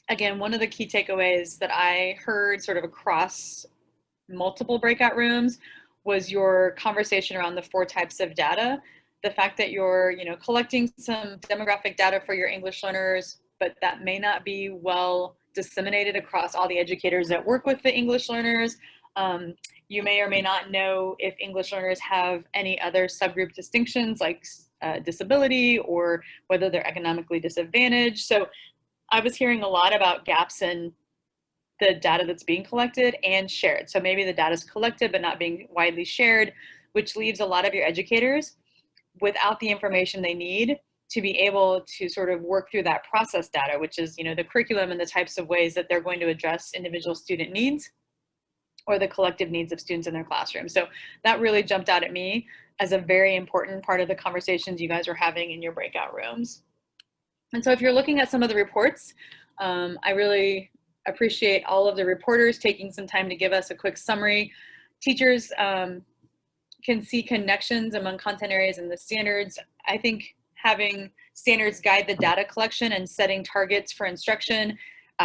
Again, one of the key takeaways that I heard sort of across multiple breakout rooms was your conversation around the 4 types of data. The fact that you're, collecting some demographic data for your English learners, but that may not be well disseminated across all the educators that work with the English learners. You may or may not know if English learners have any other subgroup distinctions like disability, or whether they're economically disadvantaged. So I was hearing a lot about gaps in the data that's being collected and shared. So maybe the data is collected but not being widely shared, which leaves a lot of your educators without the information they need to be able to sort of work through that process data, which is, the curriculum and the types of ways that they're going to address individual student needs or the collective needs of students in their classroom. So that really jumped out at me as a very important part of the conversations you guys are having in your breakout rooms. And so if you're looking at some of the reports, I really appreciate all of the reporters taking some time to give us a quick summary. Teachers can see connections among content areas and the standards. I think having standards guide the data collection and setting targets for instruction.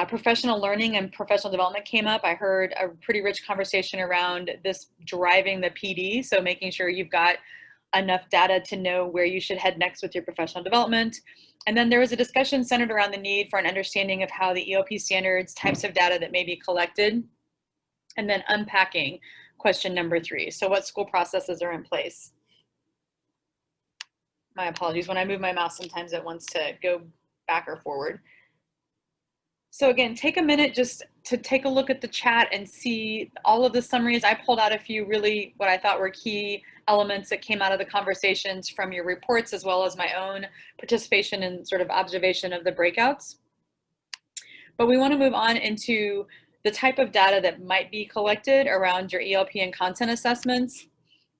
Professional learning and professional development came up. I heard a pretty rich conversation around this driving the PD, so making sure you've got enough data to know where you should head next with your professional development. And then there was a discussion centered around the need for an understanding of how the ELP standards, types of data that may be collected, and then unpacking question number 3. So what school processes are in place? My apologies, when I move my mouse, sometimes it wants to go back or forward. So again, take a minute just to take a look at the chat and see all of the summaries. I pulled out a few really what I thought were key elements that came out of the conversations from your reports, as well as my own participation and sort of observation of the breakouts. But we want to move on into the type of data that might be collected around your ELP and content assessments,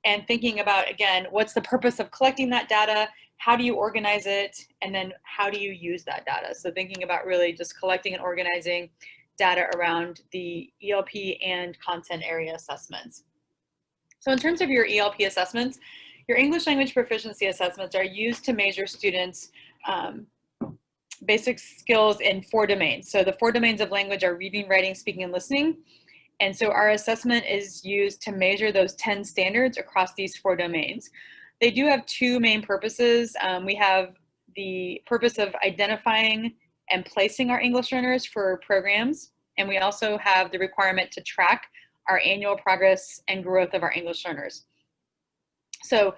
and thinking about, again, what's the purpose of collecting that data? How do you organize it? And then how do you use that data? So thinking about really just collecting and organizing data around the ELP and content area assessments. So in terms of your ELP assessments, your English language proficiency assessments are used to measure students' basic skills in 4 domains. So the 4 domains of language are reading, writing, speaking, and listening. And so our assessment is used to measure those 10 standards across these 4 domains. They do have 2 main purposes. We have the purpose of identifying and placing our English learners for programs. And we also have the requirement to track our annual progress and growth of our English learners. So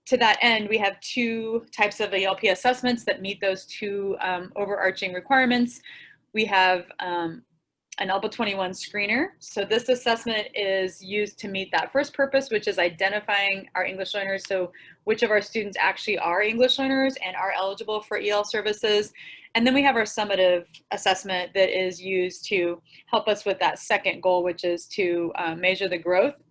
to that end, we have 2 types of ELP assessments that meet those 2 overarching requirements. We have an ALPA 21 screener. So this assessment is used to meet that first purpose, which is identifying our English learners. So which of our students actually are English learners and are eligible for EL services. And then we have our summative assessment that is used to help us with that second goal, which is to measure the growth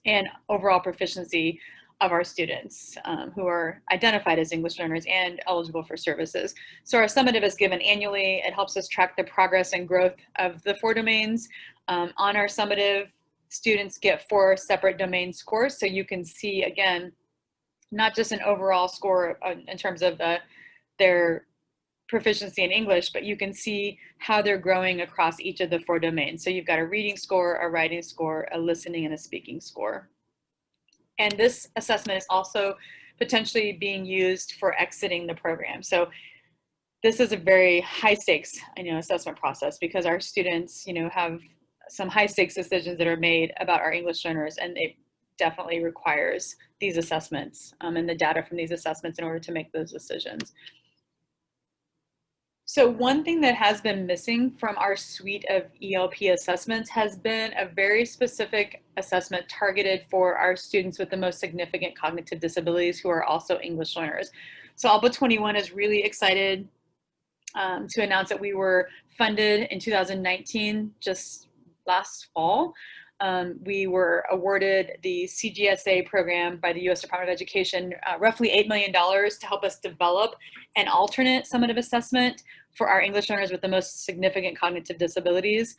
and overall proficiency of our students who are identified as English learners and eligible for services. So our summative is given annually. It helps us track the progress and growth of the 4 domains. On our summative, students get 4 separate domain scores. So you can see, again, not just an overall score in terms of their proficiency in English, but you can see how they're growing across each of the 4 domains. So you've got a reading score, a writing score, a listening, and a speaking score. And this assessment is also potentially being used for exiting the program. So this is a very high stakes, assessment process, because our students, have some high stakes decisions that are made about our English learners, and it definitely requires these assessments and the data from these assessments in order to make those decisions. So one thing that has been missing from our suite of ELP assessments has been a very specific assessment targeted for our students with the most significant cognitive disabilities who are also English learners. So ALPA 21 is really excited to announce that we were funded in 2019, just last fall. We were awarded the CGSA program by the U.S. Department of Education, roughly $8 million to help us develop an alternate summative assessment for our English learners with the most significant cognitive disabilities.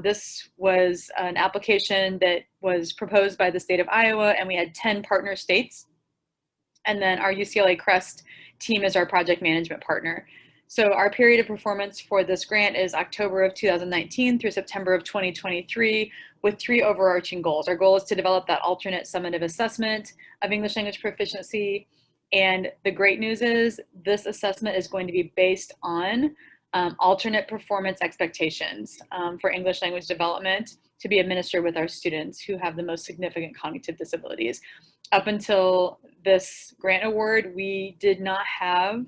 This was an application that was proposed by the state of Iowa, and we had 10 partner states. And then our UCLA CREST team is our project management partner. So our period of performance for this grant is October of 2019 through September of 2023 with 3 overarching goals. Our goal is to develop that alternate summative assessment of English language proficiency. And the great news is this assessment is going to be based on alternate performance expectations for English language development to be administered with our students who have the most significant cognitive disabilities. Up until this grant award, we did not have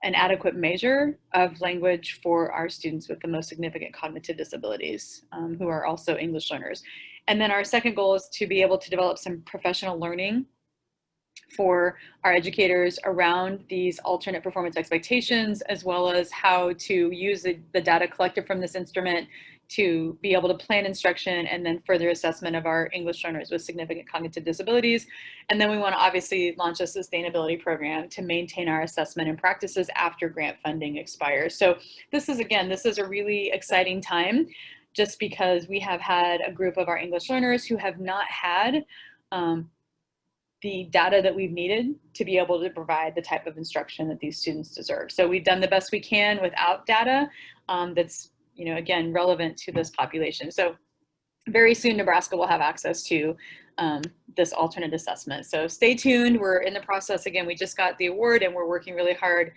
an adequate measure of language for our students with the most significant cognitive disabilities, who are also English learners. And then our second goal is to be able to develop some professional learning for our educators around these alternate performance expectations, as well as how to use the data collected from this instrument to be able to plan instruction and then further assessment of our English learners with significant cognitive disabilities. And then we want to obviously launch a sustainability program to maintain our assessment and practices after grant funding expires. So this is, again, this is a really exciting time, just because we have had a group of our English learners who have not had the data that we've needed to be able to provide the type of instruction that these students deserve. So we've done the best we can without data that's, again, relevant to this population. So very soon Nebraska will have access to this alternate assessment. So stay tuned. We're in the process. Again, we just got the award and we're working really hard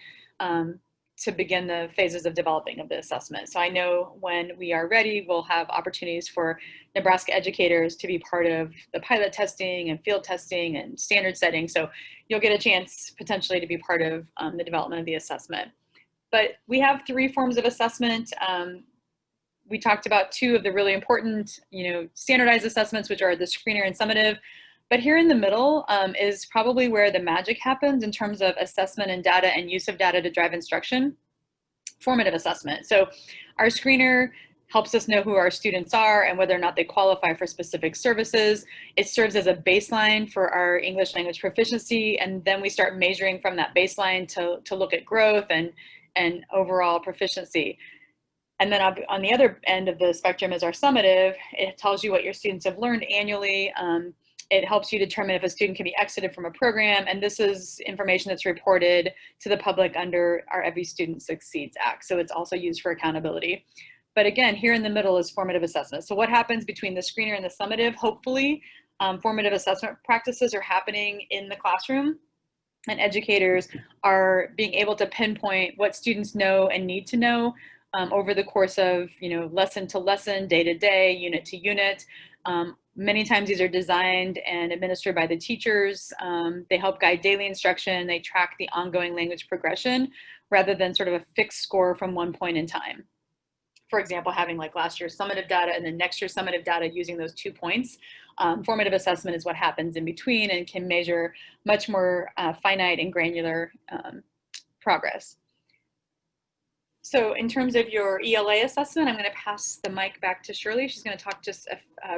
to begin the phases of developing of the assessment. So I know when we are ready, we'll have opportunities for Nebraska educators to be part of the pilot testing and field testing and standard setting. So you'll get a chance potentially to be part of the development of the assessment. But we have 3 forms of assessment. We talked about 2 of the really important, standardized assessments, which are the screener and summative. But here in the middle is probably where the magic happens in terms of assessment and data and use of data to drive instruction, formative assessment. So our screener helps us know who our students are and whether or not they qualify for specific services. It serves as a baseline for our English language proficiency, and then we start measuring from that baseline to look at growth and overall proficiency. And then on the other end of the spectrum is our summative. It tells you what your students have learned annually. It helps you determine if a student can be exited from a program, and this is information that's reported to the public under our Every Student Succeeds Act, so it's also used for accountability. But again, here in the middle is formative assessment. So what happens between the screener and the summative? Hopefully, formative assessment practices are happening in the classroom, and educators are being able to pinpoint what students know and need to know over the course of, lesson to lesson, day to day, unit to unit. Many times these are designed and administered by the teachers. They help guide daily instruction. They track the ongoing language progression rather than sort of a fixed score from one point in time. For example, having like last year's summative data and then next year's summative data using those 2 points. Formative assessment is what happens in between and can measure much more finite and granular progress. So in terms of your ELA assessment, I'm going to pass the mic back to Shirley. She's going to talk just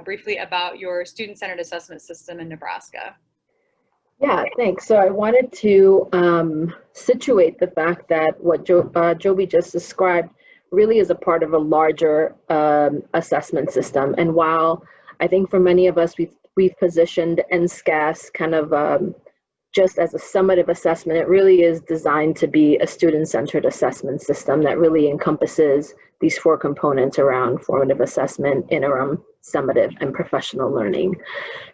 briefly about your student-centered assessment system in Nebraska. Yeah, thanks. So I wanted to situate the fact that what Joby just described really is a part of a larger assessment system. And while I think for many of us, we've positioned NSCAS kind of just as a summative assessment, it really is designed to be a student-centered assessment system that really encompasses these 4 components around formative assessment, interim, summative, and professional learning.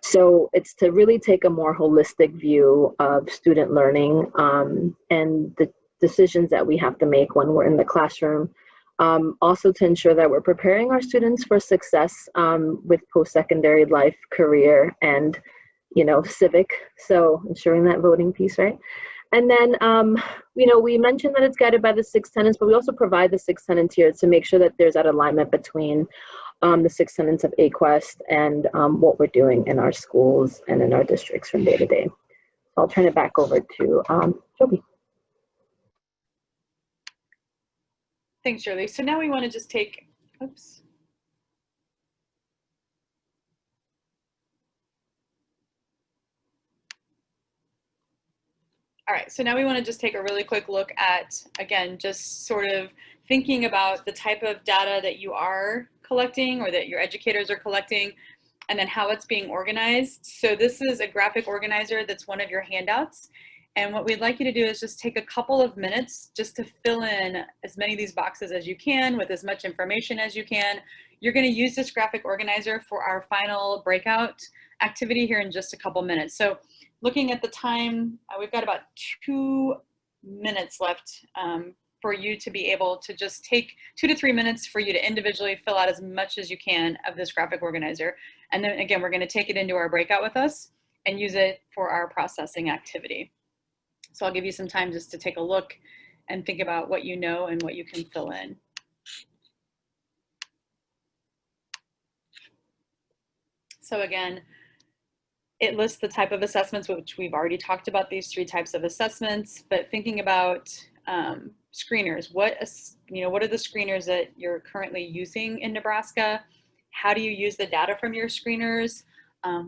So it's to really take a more holistic view of student learning and the decisions that we have to make when we're in the classroom. Also to ensure that we're preparing our students for success with post-secondary life, career, and civic, so ensuring that voting piece, right? And then, we mentioned that it's guided by the 6 tenets, but we also provide the 6 tenets here to make sure that there's that alignment between the 6 tenets of AQuest and what we're doing in our schools and in our districts from day to day. So I'll turn it back over to Joby. Thanks, Shirley. So now we want to just take, oops. All right, so now we want to just take a really quick look at, again, just sort of thinking about the type of data that you are collecting or that your educators are collecting, and then how it's being organized. So this is a graphic organizer that's one of your handouts. And what we'd like you to do is just take a couple of minutes just to fill in as many of these boxes as you can with as much information as you can. You're going to use this graphic organizer for our final breakout activity here in just a couple minutes. So looking at the time, we've got about 2 minutes left for you to be able to just take 2 to 3 minutes for you to individually fill out as much as you can of this graphic organizer. And then again, we're going to take it into our breakout with us and use it for our processing activity. So I'll give you some time just to take a look and think about what you know and what you can fill in. So again, it lists the type of assessments, which we've already talked about, these 3 types of assessments, but thinking about screeners, what are the screeners that you're currently using in Nebraska? How do you use the data from your screeners?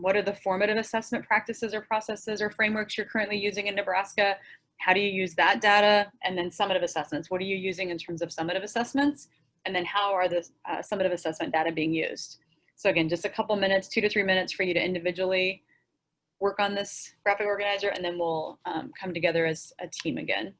What are the formative assessment practices or processes or frameworks you're currently using in Nebraska? How do you use that data? And then summative assessments. What are you using in terms of summative assessments? And then how are the summative assessment data being used? So again, just a couple minutes, 2 to 3 minutes for you to individually work on this graphic organizer, and then we'll come together as a team again.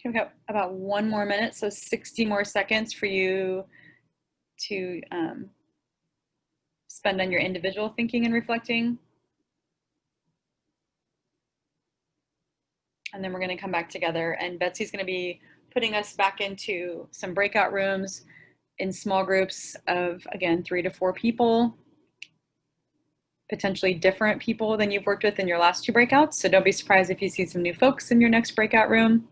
Okay, we've got about 1 more minute, so 60 more seconds for you to spend on your individual thinking and reflecting. And then we're going to come back together, and Betsy's going to be putting us back into some breakout rooms in small groups of, again, 3 to 4 people, potentially different people than you've worked with in your last 2 breakouts. So don't be surprised if you see some new folks in your next breakout room.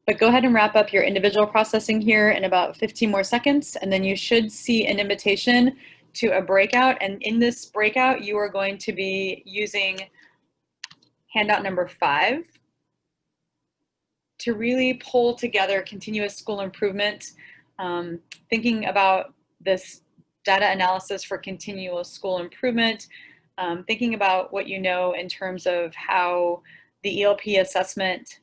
But go ahead and wrap up your individual processing here in about 15 more seconds, and then you should see an invitation to a breakout. And in this breakout, you are going to be using handout number 5 to really pull together continuous school improvement, thinking about this data analysis for continuous school improvement, thinking about what you know in terms of how the ELP assessment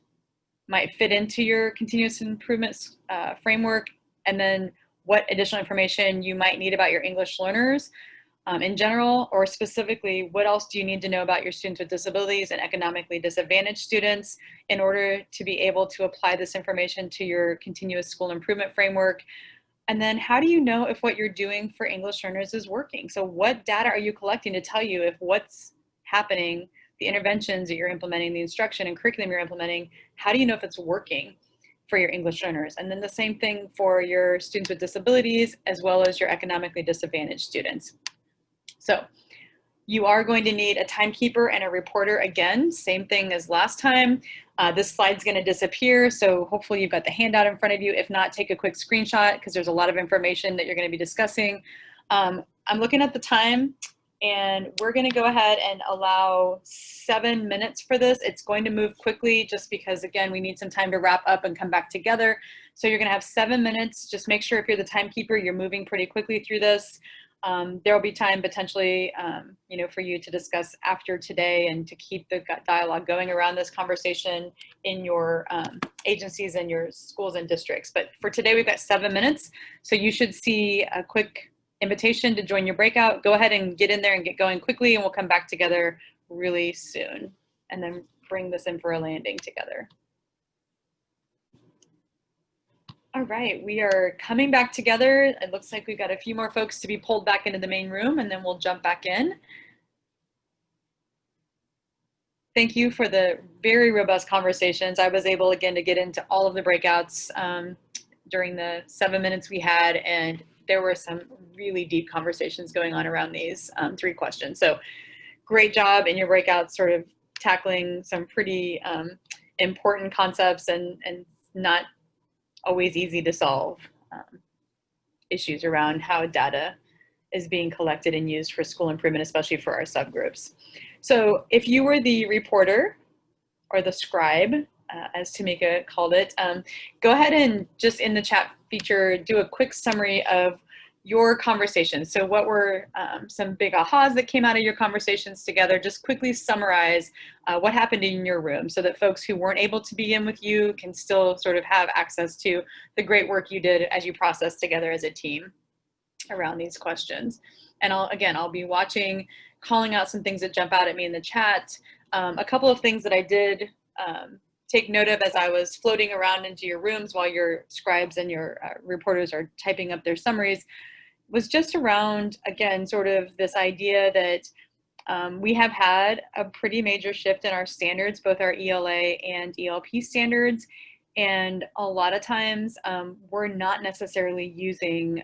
might fit into your continuous improvement framework, and then what additional information you might need about your English learners in general, or specifically, what else do you need to know about your students with disabilities and economically disadvantaged students in order to be able to apply this information to your continuous school improvement framework? And then how do you know if what you're doing for English learners is working? So what data are you collecting to tell you if what's happening, the interventions that you're implementing, the instruction and curriculum you're implementing, how do you know if it's working for your English learners? And then the same thing for your students with disabilities, as well as your economically disadvantaged students. So you are going to need a timekeeper and a reporter again, same thing as last time. This slide's going to disappear, so hopefully you've got the handout in front of you. If not, take a quick screenshot because there's a lot of information that you're going to be discussing. I'm looking at the time, and we're going to go ahead and allow 7 minutes for this. It's going to move quickly just because, again, we need some time to wrap up and come back together. So you're going to have 7 minutes. Just make sure if you're the timekeeper, you're moving pretty quickly through this. There will be time potentially, for you to discuss after today and to keep the dialogue going around this conversation in your agencies and your schools and districts. But for today, we've got 7 minutes. So you should see a quick invitation to join your breakout. Go ahead and get in there and get going quickly, and we'll come back together really soon and then bring this in for a landing together. All right, we are coming back together. It looks like we've got a few more folks to be pulled back into the main room, and then we'll jump back in. Thank you for the very robust conversations. I was able again to get into all of the breakouts during the 7 minutes we had, and there were some really deep conversations going on around these 3 questions. So great job in your breakouts sort of tackling some pretty important concepts and not always easy to solve issues around how data is being collected and used for school improvement, especially for our subgroups. So if you were the reporter or the scribe, as Tamika called it, go ahead and just in the chat feature, do a quick summary of your conversations. So what were some big ahas that came out of your conversations together? Just quickly summarize what happened in your room so that folks who weren't able to be in with you can still sort of have access to the great work you did as you processed together as a team around these questions. And I'll be watching, calling out some things that jump out at me in the chat. A couple of things that I did take note of as I was floating around into your rooms while your scribes and your reporters are typing up their summaries was just around, again, sort of this idea that we have had a pretty major shift in our standards, both our ELA and ELP standards. And a lot of times we're not necessarily using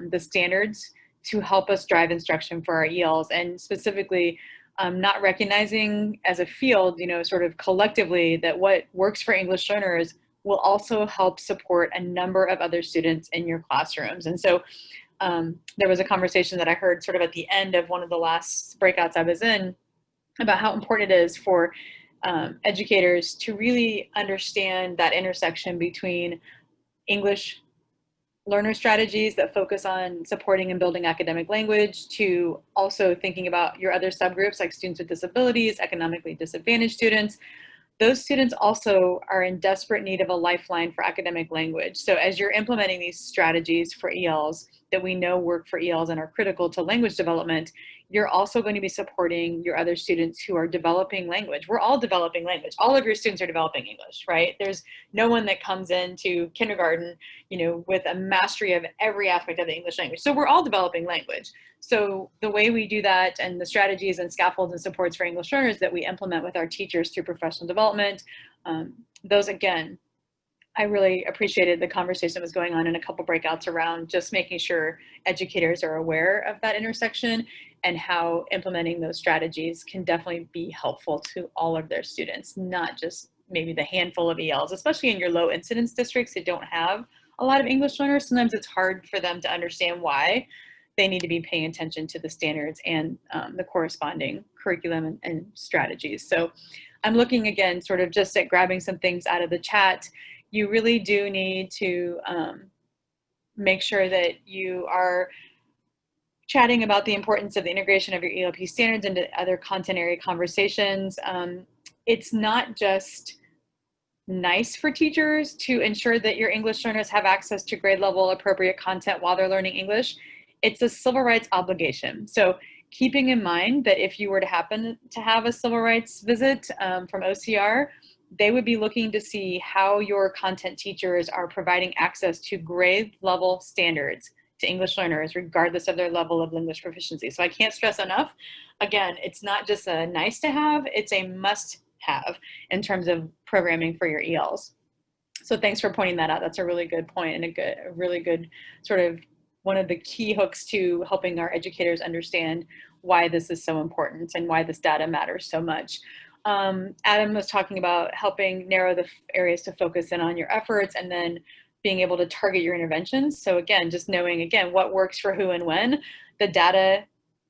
the standards to help us drive instruction for our ELs, and specifically not recognizing as a field, sort of collectively that what works for English learners will also help support a number of other students in your classrooms. And so there was a conversation that I heard sort of at the end of one of the last breakouts I was in about how important it is for educators to really understand that intersection between English learner strategies that focus on supporting and building academic language, to also thinking about your other subgroups like students with disabilities, economically disadvantaged students. Those students also are in desperate need of a lifeline for academic language. So as you're implementing these strategies for ELs that we know work for ELs and are critical to language development, you're also going to be supporting your other students who are developing language. We're all developing language. All of your students are developing English, right? There's no one that comes into kindergarten, with a mastery of every aspect of the English language. So we're all developing language. So the way we do that and the strategies and scaffolds and supports for English learners that we implement with our teachers through professional development, those, again, I really appreciated the conversation that was going on in a couple breakouts around just making sure educators are aware of that intersection and how implementing those strategies can definitely be helpful to all of their students, not just maybe the handful of ELs, especially in your low incidence districts that don't have a lot of English learners. Sometimes it's hard for them to understand why they need to be paying attention to the standards and the corresponding curriculum and strategies. So I'm looking again sort of just at grabbing some things out of the chat. You really do need to make sure that you are chatting about the importance of the integration of your ELP standards into other content area conversations. It's not just nice for teachers to ensure that your English learners have access to grade level appropriate content while they're learning English. It's a civil rights obligation. So keeping in mind that if you were to happen to have a civil rights visit from OCR, they would be looking to see how your content teachers are providing access to grade level standards to English learners, regardless of their level of English proficiency. So I can't stress enough, again, it's not just a nice to have, it's a must have in terms of programming for your ELs. So thanks for pointing that out. That's a really good point and a really good sort of one of the key hooks to helping our educators understand why this is so important and why this data matters so much. Adam was talking about helping narrow the areas to focus in on your efforts and then being able to target your interventions. So again, just knowing, again, what works for who and when. The data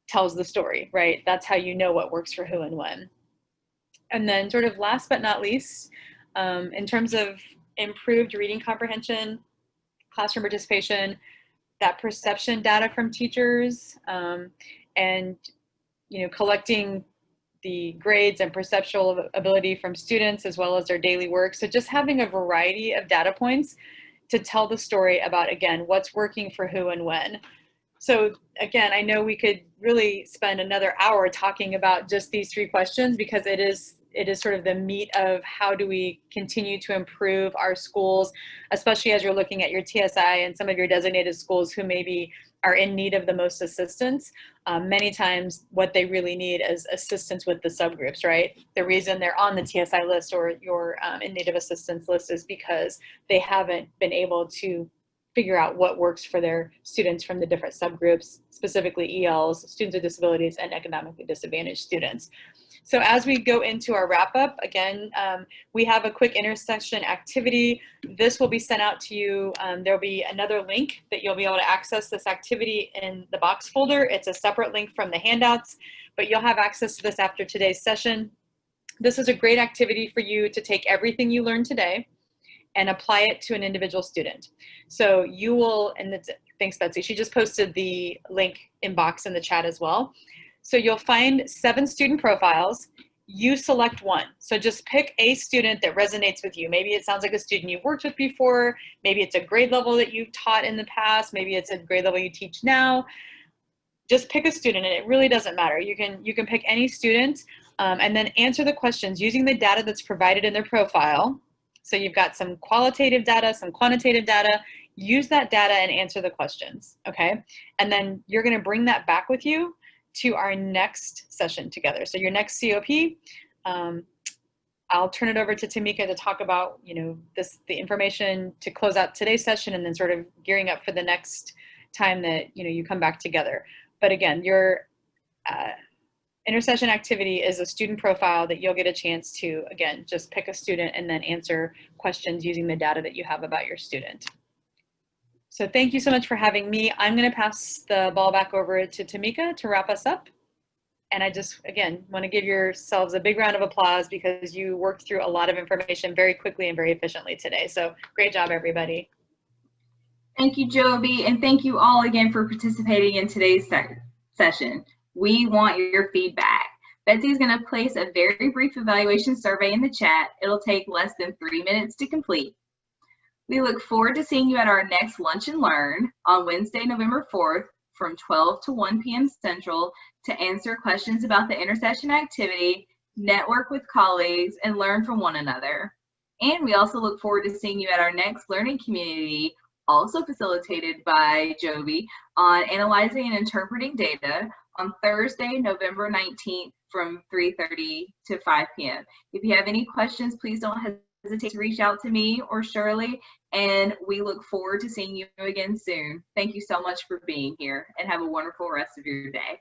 tells the story, right? That's how you know what works for who and when. And then sort of last but not least, in terms of improved reading comprehension, classroom participation, that perception data from teachers, and collecting the grades and perceptual ability from students as well as their daily work. So just having a variety of data points to tell the story about, again, what's working for who and when. So again, I know we could really spend another hour talking about just these three questions because it is sort of the meat of how do we continue to improve our schools, especially as you're looking at your TSI and some of your designated schools who maybe are in need of the most assistance. Many times what they really need is assistance with the subgroups, right? The reason they're on the TSI list or your in need of assistance list is because they haven't been able to figure out what works for their students from the different subgroups, specifically ELs, students with disabilities, and economically disadvantaged students. So as we go into our wrap up, again, we have a quick intersection activity. This will be sent out to you. There'll be another link that you'll be able to access this activity in the box folder. It's a separate link from the handouts, but you'll have access to this after today's session. This is a great activity for you to take everything you learned today and apply it to an individual student. So you will, and thanks Betsy, she just posted the link inbox in the chat as well. So you'll find 7 student profiles. You select one. So just pick a student that resonates with you. Maybe it sounds like a student you've worked with before. Maybe it's a grade level that you've taught in the past. Maybe it's a grade level you teach now. Just pick a student, and it really doesn't matter. You can pick any student and then answer the questions using the data that's provided in their profile. So you've got some qualitative data, some quantitative data. Use that data and answer the questions, okay? And then you're gonna bring that back with you to our next session together. So your next COP, I'll turn it over to Tamika to talk about, the information to close out today's session and then sort of gearing up for the next time that, you come back together. But again, your intercession activity is a student profile that you'll get a chance to, again, just pick a student and then answer questions using the data that you have about your student. So thank you so much for having me. I'm going to pass the ball back over to Tamika to wrap us up. And I just, again, want to give yourselves a big round of applause because you worked through a lot of information very quickly and very efficiently today. So great job, everybody. Thank you, Joby, and thank you all again for participating in today's session. We want your feedback. Betsy's going to place a very brief evaluation survey in the chat. It'll take less than 3 minutes to complete. We look forward to seeing you at our next Lunch and Learn on Wednesday, November 4th from 12 to 1 p.m. Central to answer questions about the intercession activity, network with colleagues, and learn from one another. And we also look forward to seeing you at our next learning community, also facilitated by Joby, on analyzing and interpreting data on Thursday, November 19th from 3:30 to 5 p.m. If you have any questions, please don't hesitate to reach out to me or Shirley, and we look forward to seeing you again soon. Thank you so much for being here, and have a wonderful rest of your day.